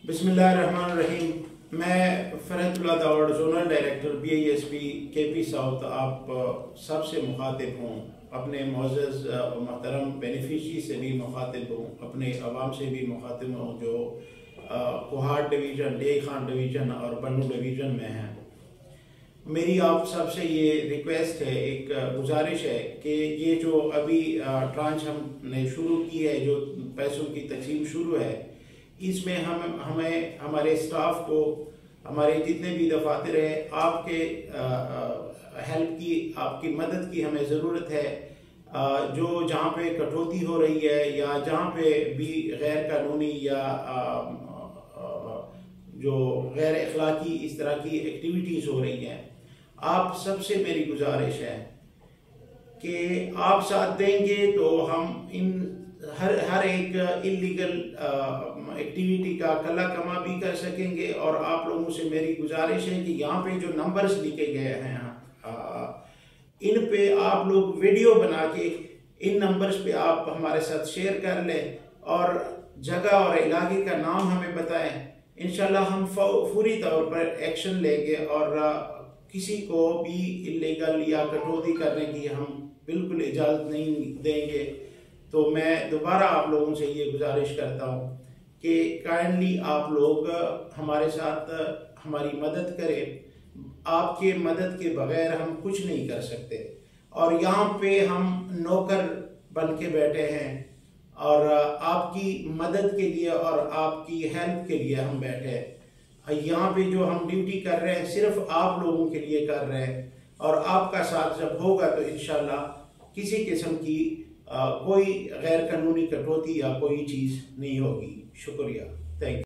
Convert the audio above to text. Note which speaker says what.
Speaker 1: बिस्मिल्लाहिर्रहमानिर्रहीम। मैं Farhatullah Dawar, zonal director BISP KP south, आप सबसे मुखातिब हूँ। अपने मोअज़्ज़ज़ मोहतरम बेनिफिशरी से भी मुखातिब हूँ, अपने अवाम से भी मुखातिब हूँ जो Kohat division, day Khan division और बन्नू डिवीज़न में हैं। मेरी आप सबसे ये रिक्वेस्ट है, एक गुजारिश है कि ये जो अभी ट्रांच हमने शुरू की है, जो पैसों की तकसीम शुरू है, इसमें हमें हमारे स्टाफ को, हमारे जितने भी दफातर है, आपके हेल्प की, आपकी मदद की हमें ज़रूरत है। जो जहाँ पे कटौती हो रही है या जहाँ पे भी गैर कानूनी या जो गैर अखलाकी इस तरह की एक्टिविटीज़ हो रही हैं, आप सबसे मेरी गुजारिश है कि आप साथ देंगे तो हम इन हर एक इलीगल एक्टिविटी का कला कमा भी कर सकेंगे। और आप लोगों से मेरी गुजारिश है कि यहाँ पे जो नंबर्स लिखे गए हैं, इन पे आप लोग वीडियो बना के इन नंबर्स पे आप हमारे साथ शेयर कर लें और जगह और इलाके का नाम हमें बताएं। इंशाल्लाह हम फौरी तौर पर एक्शन लेंगे और किसी को भी इलीगल या कटौती करने की हम बिल्कुल इजाज़त नहीं देंगे। तो मैं दोबारा आप लोगों से ये गुजारिश करता हूँ कि काइंडली आप लोग हमारे साथ हमारी मदद करें। आपके मदद के बगैर हम कुछ नहीं कर सकते और यहाँ पे हम नौकर बन के बैठे हैं और आपकी मदद के लिए और आपकी हेल्प के लिए हम बैठे हैं। यहाँ पे जो हम ड्यूटी कर रहे हैं सिर्फ आप लोगों के लिए कर रहे हैं और आपका साथ जब होगा तो इंशाल्लाह किसी किस्म की कोई गैर कानूनी कटौती या कोई चीज़ नहीं होगी। शुक्रिया, थैंक यू।